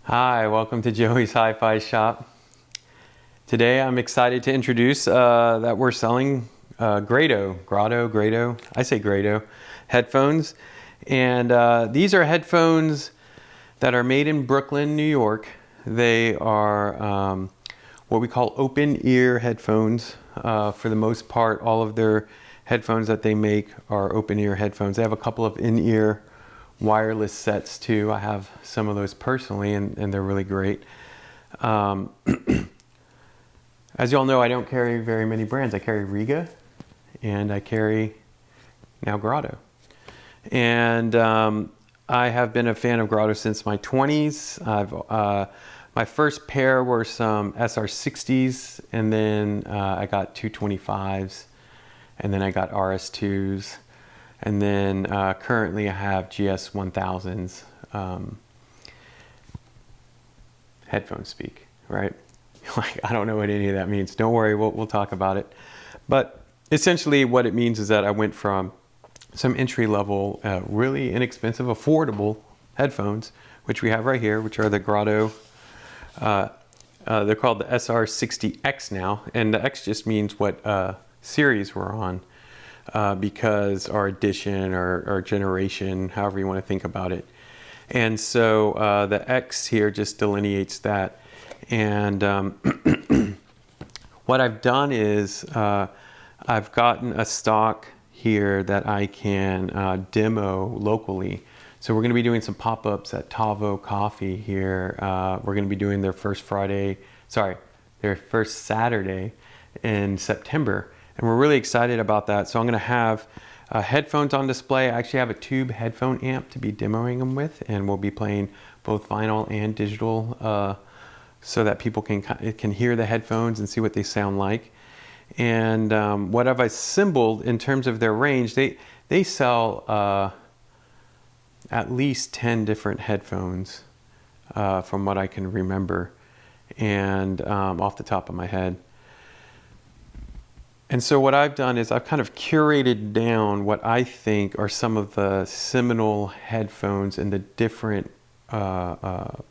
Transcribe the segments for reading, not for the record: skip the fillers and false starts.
Hi, welcome to Joey's Hi-Fi shop. Today I'm excited to introduce that we're selling Grado, I say Grado, headphones. And these are headphones that are made in Brooklyn, New York. They are what we call open ear headphones. For the most part, all of their headphones that they make are open ear headphones. They have a couple of in-ear wireless sets too. I have some of those personally, and they're really great. As you all know, I don't carry very many brands. I carry Riga, and I carry now Grado. And I have been a fan of Grado since my 20s. My first pair were some SR60s, and then I got 225s, and then I got RS2s. And then currently I have GS 1000s headphone speak, right? Like, I don't know what any of that means. Don't worry, we'll talk about it. But essentially what it means is that I went from some entry-level, really inexpensive, affordable headphones, which we have right here, which are the Grado. They're called the SR60X now, and the X just means what series we're on. Because our edition or generation, however you want to think about it. And so the X here just delineates that. And what I've done is I've gotten a stock here that I can demo locally. So we're going to be doing some pop-ups at Tavo Coffee here. We're going to be doing their first Saturday in September. And we're really excited about that. So I'm going to have headphones on display. I actually have a tube headphone amp to be demoing them with, and we'll be playing both vinyl and digital so that people can hear the headphones and see what they sound like. And what I've assembled in terms of their range, they sell at least 10 different headphones from what I can remember, and off the top of my head. And so what I've done is I've kind of curated down what I think are some of the seminal headphones in the different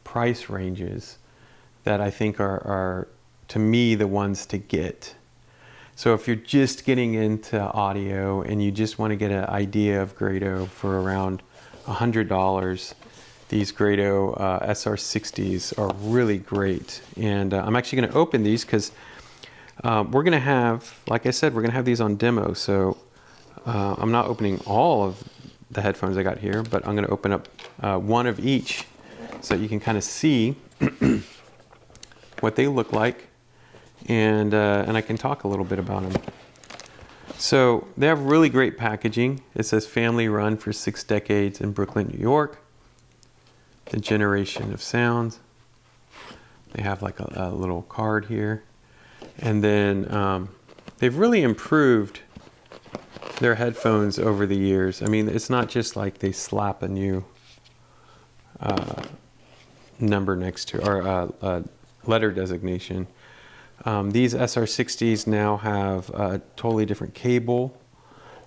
price ranges that I think are, to me, the ones to get. So if you're just getting into audio and you just want to get an idea of Grado for around $100, these Grado SR60s are really great. And I'm actually going to open these because we're going to have, like I said, we're going to have these on demo. So I'm not opening all of the headphones I got here, but I'm going to open up one of each so that you can kind of see what they look like, and I can talk a little bit about them. So they have really great packaging. It says family run for 6 decades in Brooklyn, New York. The generation of sounds. They have like a little card here. And then they've really improved their headphones over the years. I mean, it's not just like they slap a new number next to, or letter designation. These SR60s now have a totally different cable.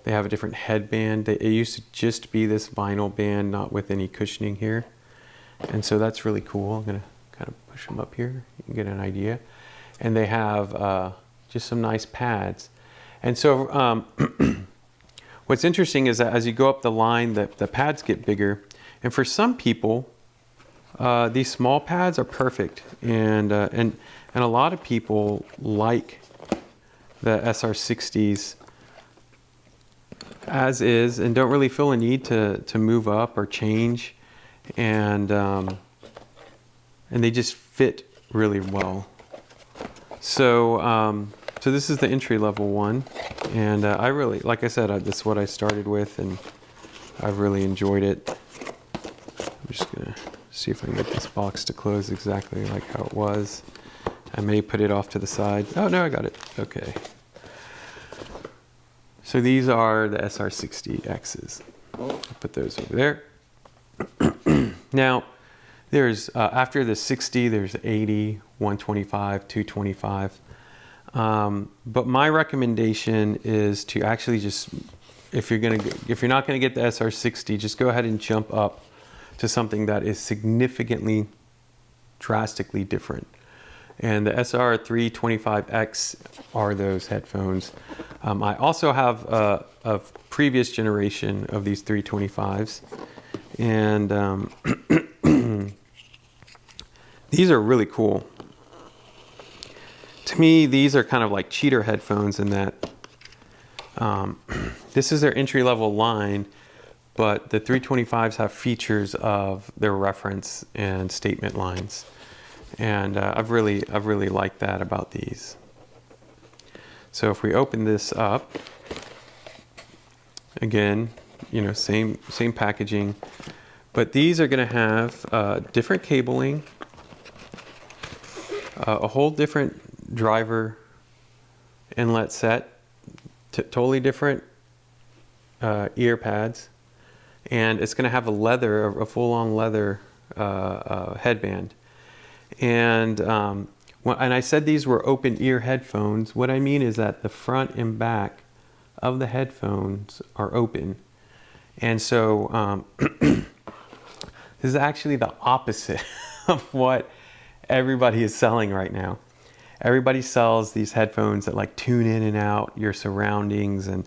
They have a different headband. It used to just be this vinyl band, not with any cushioning here. And so that's really cool. I'm going to kind of push them up here. You can get an idea. And they have just some nice pads. And so what's interesting is that as you go up the line, the pads get bigger. And for some people, these small pads are perfect. And a lot of people like the SR60s as is and don't really feel a need to move up or change. And they just fit really well. So, so this is the entry-level one, and I really, like I said, this is what I started with, and I've really enjoyed it. I'm just gonna see if I can get this box to close exactly like how it was. I may put it off to the side. Oh no, I got it. Okay. So these are the SR60Xs. I'll put those over there. Now, there's, after the 60, there's 80, 125, 225. But my recommendation is to actually just, if you're not gonna get the SR60, just go ahead and jump up to something that is significantly drastically different. And the SR325X are those headphones. I also have a previous generation of these 325s, and these are really cool. To me, these are kind of like cheater headphones in that this is their entry-level line, but the 325s have features of their reference and statement lines. And I've really liked that about these. So if we open this up, again, you know, same packaging, but these are going to have different cabling, a whole different driver inlet set, totally different ear pads, and it's going to have a full-on leather headband. And and I said these were open ear headphones. What I mean is that the front and back of the headphones are open. And so this is actually the opposite of what everybody is selling right now. Everybody sells these headphones that like tune in and out your surroundings and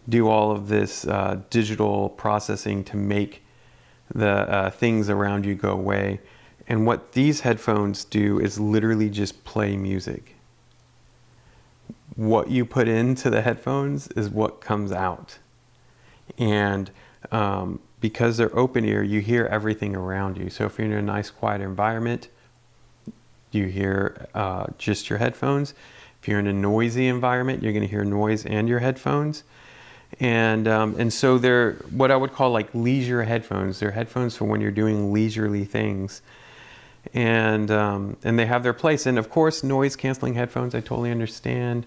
do all of this digital processing to make the things around you go away. And what these headphones do is literally just play music. What you put into the headphones is what comes out. And because they're open ear, you hear everything around you. So if you're in a nice quiet environment, you hear just your headphones. If you're in a noisy environment, you're going to hear noise and your headphones. And so they're what I would call like leisure headphones. They're headphones for when you're doing leisurely things. And they have their place. And of course, noise canceling headphones, I totally understand.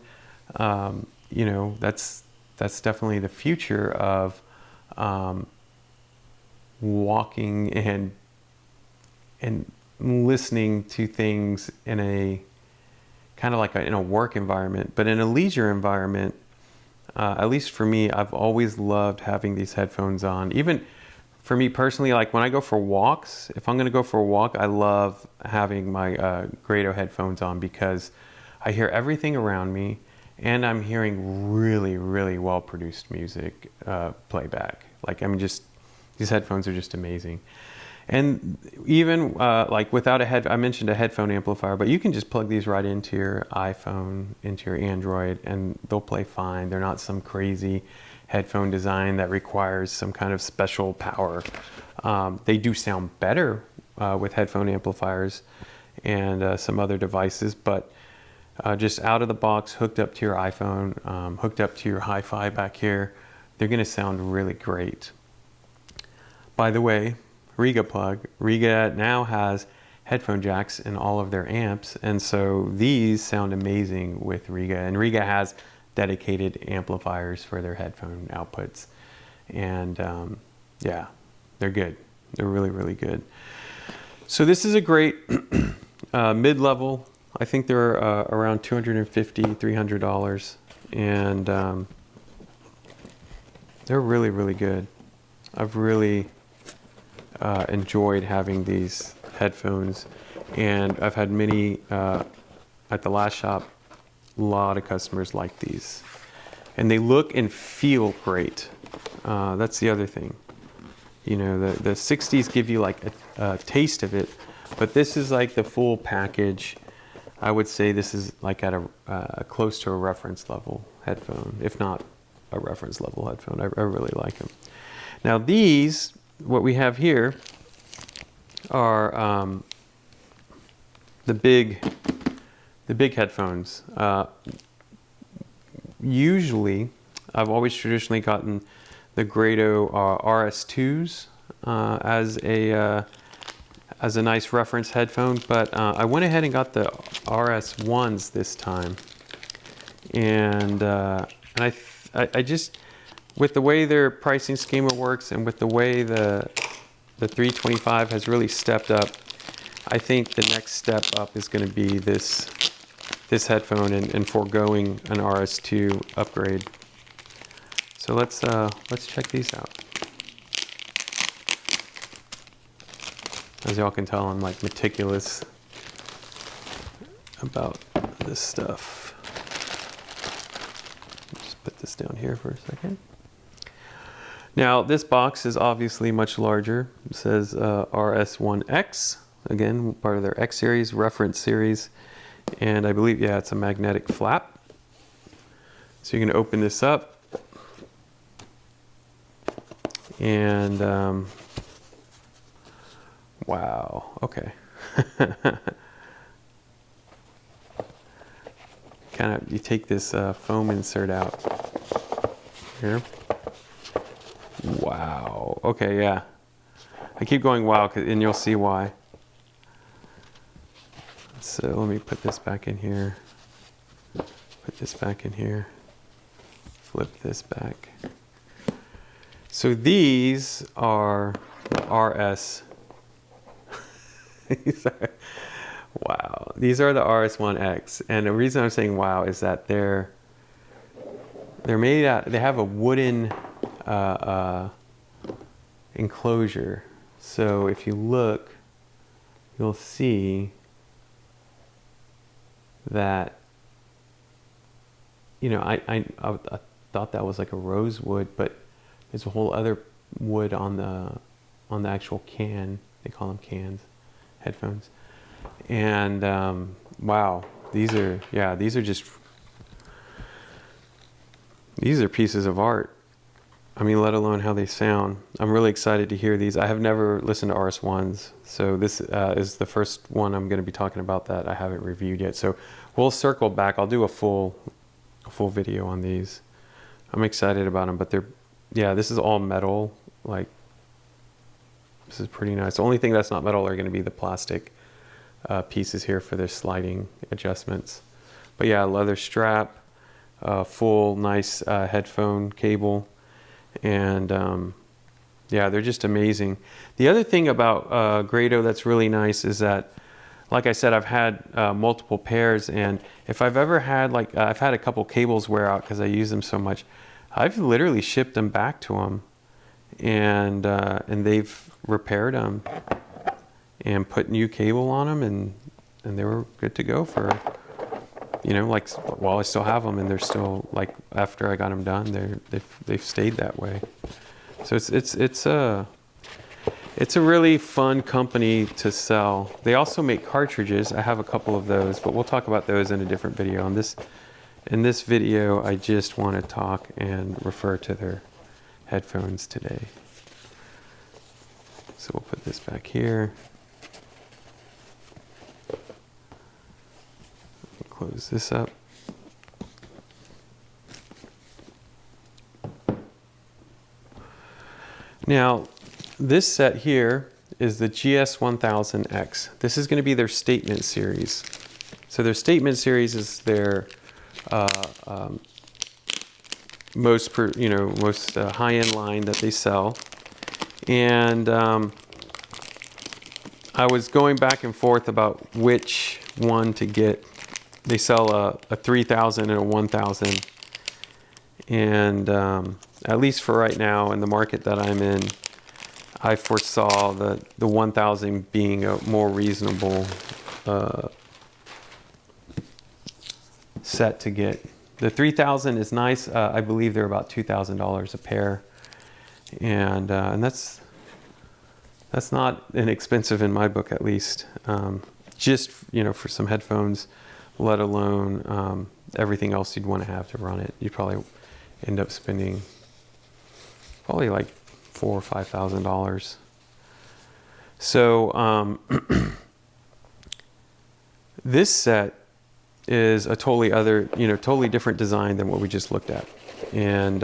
You know, that's definitely the future of walking and listening to things in a kind of like in a work environment. But in a leisure environment, at least for me, I've always loved having these headphones on. Even for me personally, like when I go for walks, if I'm going to go for a walk, I love having my Grado headphones on because I hear everything around me and I'm hearing really, really well-produced music playback. Like, I mean, just these headphones are just amazing. And even like without I mentioned a headphone amplifier, but you can just plug these right into your iPhone, into your Android, and they'll play fine. They're not some crazy headphone design that requires some kind of special power. They do sound better with headphone amplifiers and some other devices, but just out of the box, hooked up to your iPhone, hooked up to your HiFi back here, they're going to sound really great. By the way, Riga plug. Riga now has headphone jacks in all of their amps, and so these sound amazing with Riga. And Riga has dedicated amplifiers for their headphone outputs, and yeah, they're good. They're really, really good. So this is a great mid-level. I think they're around $250, $300, and they're really, really good. I've really enjoyed having these headphones, and I've had many at the last shop. A lot of customers like these, and they look and feel great. That's the other thing. You know, the 60s give you like a taste of it, but this is like the full package. I would say this is like at a close to a reference level headphone, if not a reference level headphone. I really like them. Now these, what we have here, are the big headphones. Usually, I've always traditionally gotten the Grado RS2s as a nice reference headphone, but I went ahead and got the RS1s this time, and I just, with the way their pricing schema works and with the way the 325 has really stepped up, I think the next step up is going to be this headphone and foregoing an RS2 upgrade. So let's check these out. As y'all can tell, I'm like meticulous about this stuff. Just put this down here for a second. Now, this box is obviously much larger. It says RS1X, again, part of their X series, reference series. And I believe, yeah, it's a magnetic flap. So you can open this up. And, wow, okay. Kind of, you take this foam insert out here. Wow. Okay, yeah. I keep going wow, and you'll see why. So let me put this back in here. Put this back in here. Flip this back. So these are the RS. Wow. These are the RS1X. And the reason I'm saying wow is that they're made out, they have a wooden enclosure. So if you look, you'll see that, you know, I thought that was like a rosewood, but there's a whole other wood on the actual can. They call them cans, headphones. And wow, these are pieces of art. I mean, let alone how they sound. I'm really excited to hear these. I have never listened to RS1s, so this is the first one I'm going to be talking about that I haven't reviewed yet. So we'll circle back. I'll do a full video on these. I'm excited about them, but this is all metal. Like, this is pretty nice. The only thing that's not metal are going to be the plastic pieces here for their sliding adjustments. But yeah, leather strap, full nice headphone cable. And yeah, they're just amazing. The other thing about Grado that's really nice is that, like I said, I've had multiple pairs, and if I've ever had, like, I've had a couple cables wear out because I use them so much, I've literally shipped them back to them, and they've repaired them and put new cable on them, and they were good to go for, you know, like, while I still have them, and they're still, like, after I got them done, they've stayed that way. So it's a really fun company to sell. They also make cartridges. I have a couple of those, but we'll talk about those in a different video. In this video, I just want to talk and refer to their headphones today. So we'll put this back here. Close this up. Now, this set here is the GS1000X. This is going to be their statement series. So their statement series is their most high-end line that they sell. And I was going back and forth about which one to get. They sell a 3000 and a 1000. And at least for right now, in the market that I'm in, I foresaw the 1000 being a more reasonable set to get. The 3000 is nice. I believe they're about $2,000 a pair, and that's not inexpensive in my book, at least. Just, you know, for some headphones, let alone everything else you'd want to have to run it. You'd probably end up spending probably like $4,000 or $5,000. So this set is a totally different design than what we just looked at. And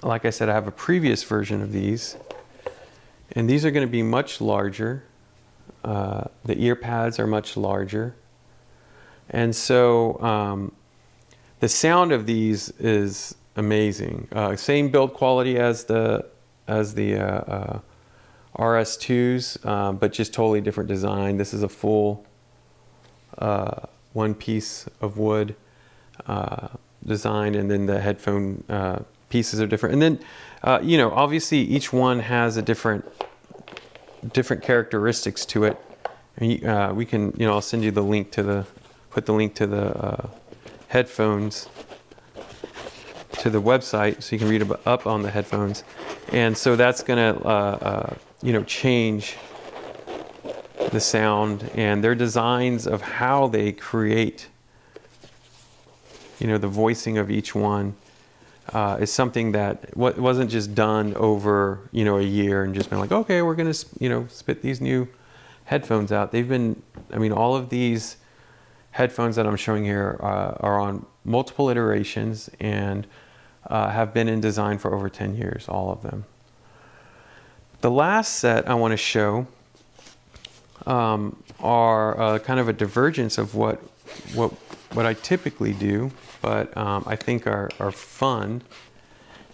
like I said, I have a previous version of these, and these are going to be much larger. The ear pads are much larger, and so the sound of these is amazing. Same build quality as the RS2s, but just totally different design. This is a full one piece of wood design, and then the headphone pieces are different. And then obviously each one has a different characteristics to it. And we can, I'll send you the link to put the link to the headphones to the website so you can read up on the headphones. And so that's going to, change the sound, and their designs of how they create, the voicing of each one is something that wasn't just done over, a year and just been like, okay, we're going to, spit these new headphones out. They've been, all of these headphones that I'm showing here are on multiple iterations and have been in design for over 10 years, all of them. The last set I want to show are kind of a divergence of what I typically do, but I think are fun.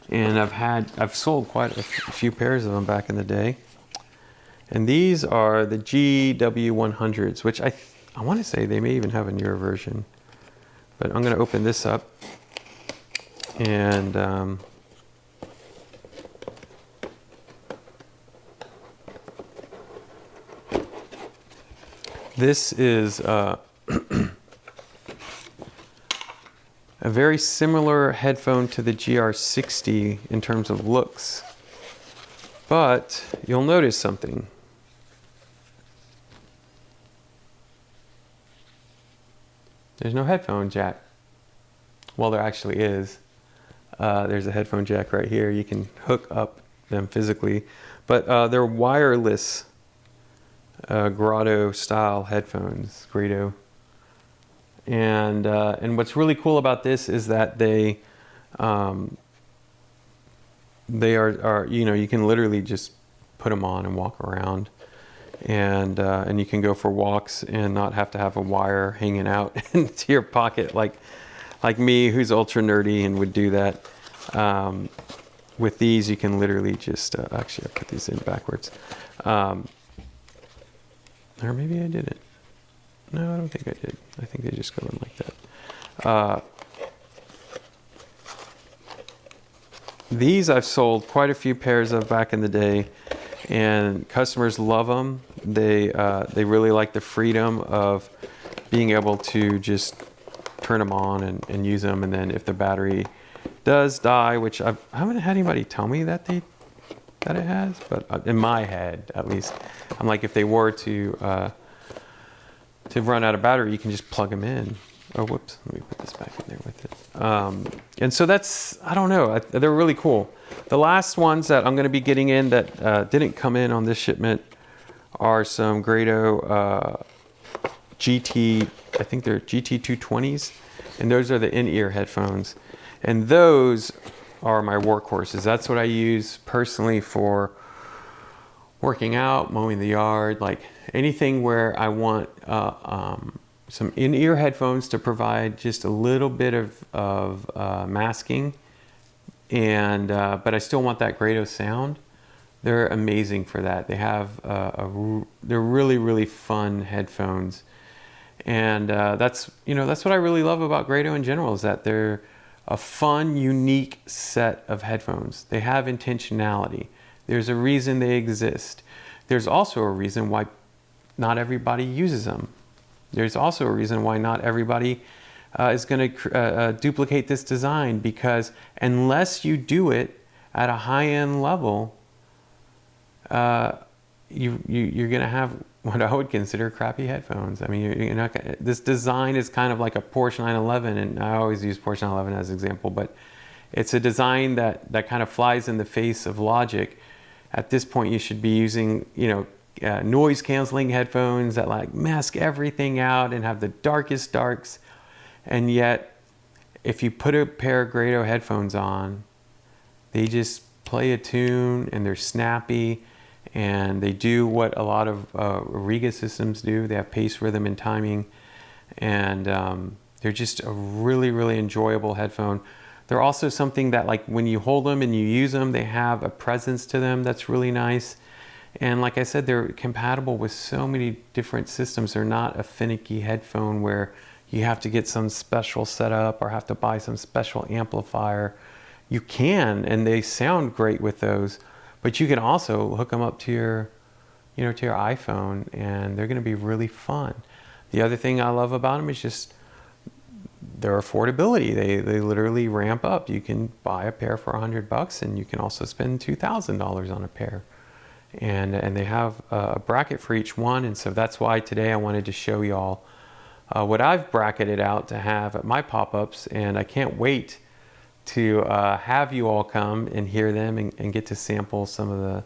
And I've sold quite a few pairs of them back in the day. And these are the GW100s, which I want to say they may even have a newer version. But I'm going to open this up. And this is a very similar headphone to the GR60 in terms of looks. But you'll notice something. There's no headphone jack. Well, there actually is. There's a headphone jack right here. You can hook up them physically. But they're wireless Grado style headphones, Grado. And what's really cool about this is that they are you can literally just put them on and walk around, and you can go for walks and not have to have a wire hanging out into your pocket like me, who's ultra nerdy and would do that. With these, you can literally just actually I put these in backwards, or maybe I didn't. No, I don't think I did. I think they just go in like that. These I've sold quite a few pairs of back in the day, and customers love them. They really like the freedom of being able to just turn them on and use them. And then if the battery does die, which I haven't had anybody tell me that it has, but in my head at least, I'm like, if they were to run out of battery, you can just plug them in. Oh, whoops, let me put this back in there with it. And so that's, I don't know, they're really cool. The last ones that I'm going to be getting in that didn't come in on this shipment are some Grado GT, I think they're GT220s, and those are the in-ear headphones. And those are my workhorses. That's what I use personally for working out, mowing the yard, like anything where I want some in-ear headphones to provide just a little bit of masking, and but I still want that Grado sound. They're amazing for that. They have they're really, really fun headphones, and that's what I really love about Grado in general, is that they're a fun, unique set of headphones. They have intentionality. There's a reason they exist. There's also a reason why not everybody uses them. There's also a reason why not everybody is going to duplicate this design, because unless you do it at a high-end level, you're going to have what I would consider crappy headphones. I mean, you're not gonna, this design is kind of like a Porsche 911, and I always use Porsche 911 as an example, but it's a design that kind of flies in the face of logic. At this point, you should be using, noise canceling headphones that like mask everything out and have the darkest darks. And yet, if you put a pair of Grado headphones on, they just play a tune and they're snappy, and they do what a lot of Riga systems do. They have pace, rhythm, and timing, and they're just a really, really enjoyable headphone. They're also something that, like, when you hold them and you use them, they have a presence to them that's really nice. And like I said, they're compatible with so many different systems. They're not a finicky headphone where you have to get some special setup or have to buy some special amplifier. You can, and they sound great with those, but you can also hook them up to to your iPhone, and they're going to be really fun. The other thing I love about them is just their affordability. They literally ramp up. You can buy a pair for $100, and you can also spend $2,000 on a pair. And they have a bracket for each one, and so that's why today I wanted to show y'all what I've bracketed out to have at my pop-ups, and I can't wait to have you all come and hear them and get to sample some of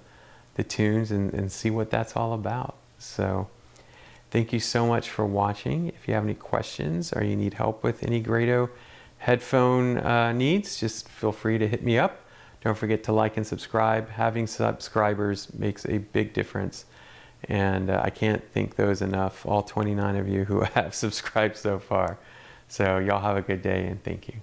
the tunes and see what that's all about. So thank you so much for watching. If you have any questions or you need help with any Grado headphone needs, just feel free to hit me up. Don't forget to like and subscribe. Having subscribers makes a big difference, and I can't thank those enough, all 29 of you who have subscribed so far. So y'all have a good day, and thank you.